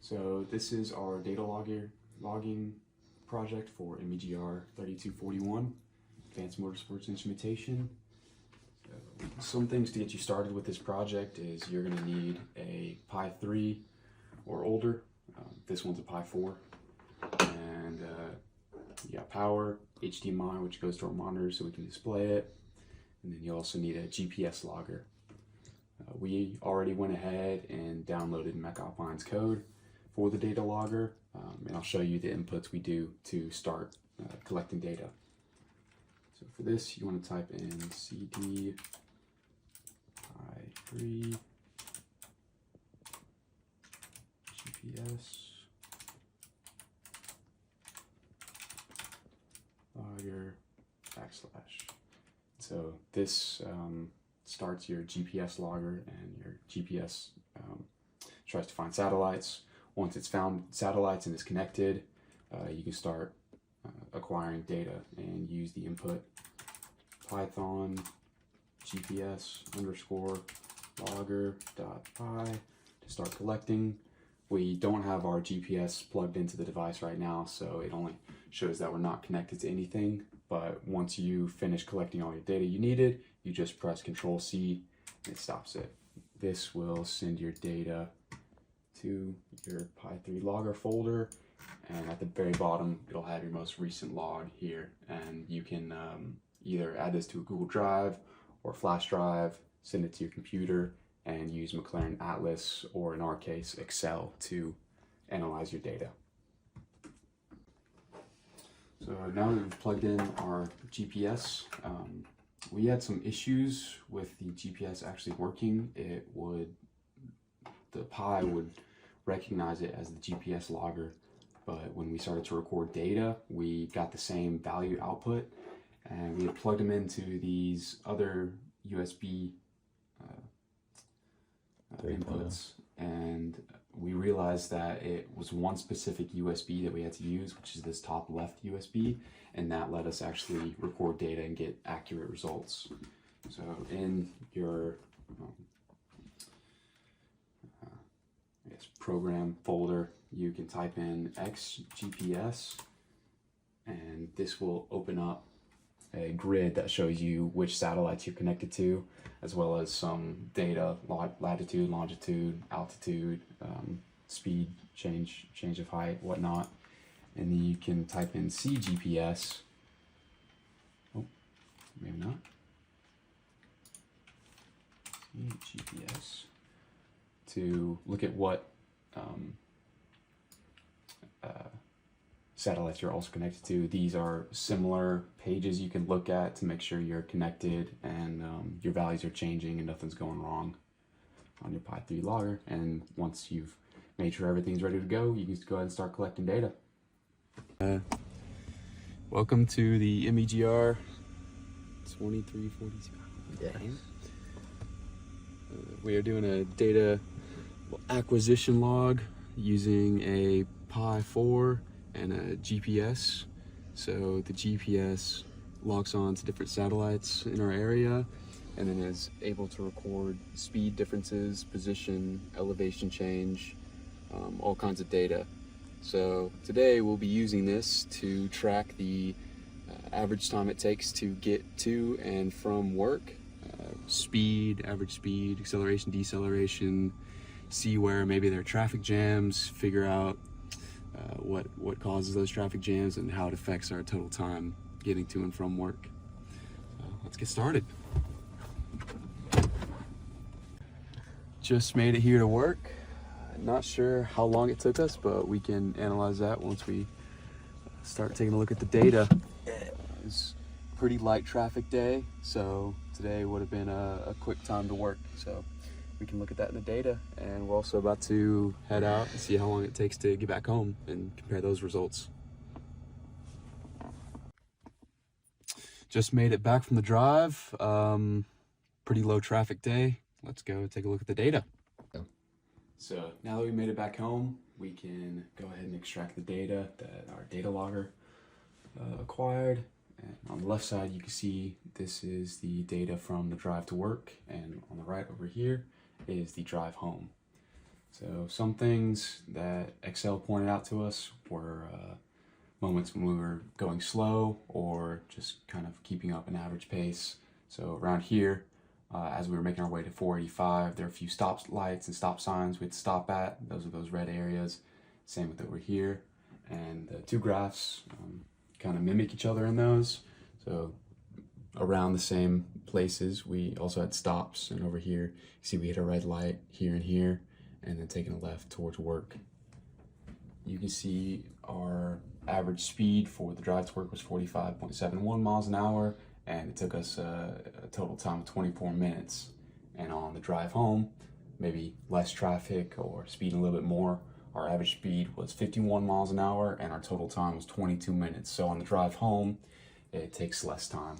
So this is our data logging project for MEGR 3241, Advanced Motorsports Instrumentation. So some things to get you started with this project is you're going to need a Pi 3 or older. This one's a Pi 4. And you got power, HDMI, which goes to our monitor so we can display it. And then you also need a GPS logger. We already went ahead and downloaded MEGR's code for the data logger, and I'll show you the inputs we do to start collecting data. So for this, you want to type in cd Pi3 GPS logger \. So this starts your GPS logger, and your GPS tries to find satellites. Once it's found satellites and is connected, you can start acquiring data and use the input Python GPS _logger.py to start collecting. We don't have our GPS plugged into the device right now, so it only shows that we're not connected to anything. But once you finish collecting all your data you needed, you just press Control-C and it stops it. This will send your data to your Pi 3 logger folder, and at the very bottom it'll have your most recent log here, and you can either add this to a Google Drive or flash drive, send it to your computer, and use McLaren Atlas, or in our case Excel, to analyze your data. So now that we've plugged in our GPS, we had some issues with the GPS actually working. The Pi would recognize it as the GPS logger, but when we started to record data, we got the same value output, and we had plugged them into these other USB inputs, and we realized that it was one specific USB that we had to use, which is this top left USB, and that let us actually record data and get accurate results. So in your program folder, you can type in XGPS, and this will open up a grid that shows you which satellites you're connected to, as well as some data, latitude, longitude, altitude, speed, change of height, whatnot. And then you can type in CGPS. Oh, maybe not. CGPS to look at what satellites you're also connected to. These are similar pages you can look at to make sure you're connected and your values are changing and nothing's going wrong on your Pi 3 logger. And once you've made sure everything's ready to go, you can just go ahead and start collecting data. Welcome to the MEGR 2342. Yes. We are doing a data acquisition log using a Pi 4 and a GPS. So the GPS locks on to different satellites in our area, and then is able to record speed differences, position, elevation change, all kinds of data. So today we'll be using this to track the average time it takes to get to and from work, speed, average speed, acceleration, deceleration, see where maybe there are traffic jams, figure out what causes those traffic jams and how it affects our total time getting to and from work. Let's get started. Just made it here to work. Not sure how long it took us, but we can analyze that once we start taking a look at the data. It was a pretty light traffic day, so today would have been a quick time to work. So we can look at that in the data, and we're also about to head out and see how long it takes to get back home and compare those results. Just made it back from the drive. Pretty low traffic day. Let's go take a look at the data. So now that we made it back home, we can go ahead and extract the data that our data logger acquired. And on the left side, you can see this is the data from the drive to work, and on the right over here is the drive home. So So some things that Excel pointed out to us were moments when we were going slow or just kind of keeping up an average pace. So around here, as we were making our way to 485, there are a few stop lights and stop signs we had to stop at. Those are those red areas. Same with over here. And the two graphs kind of mimic each other in those. So around the same places, we also had stops. And over here, you see we hit a red light here and here, and then taking a left towards work. You can see our average speed for the drive to work was 45.71 miles an hour, and it took us a total time of 24 minutes. And on the drive home, maybe less traffic or speeding a little bit more, our average speed was 51 miles an hour and our total time was 22 minutes. So on the drive home, it takes less time.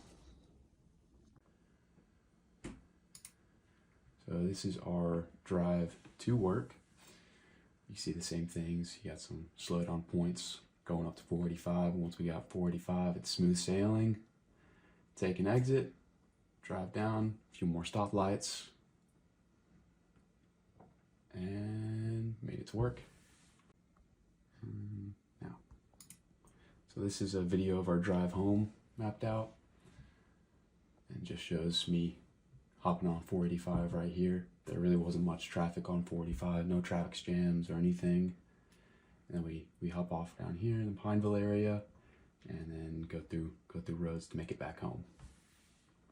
So this is our drive to work. You see the same things. You got some slowed down points going up to 485. Once we got 485, it's smooth sailing. Take an exit, drive down, a few more stoplights, and made it to work. Now, so this is a video of our drive home mapped out, and just shows me hopping on 485 right here. There really wasn't much traffic on 485, no traffic jams or anything. And then we hop off down here in the Pineville area, and then go through roads to make it back home.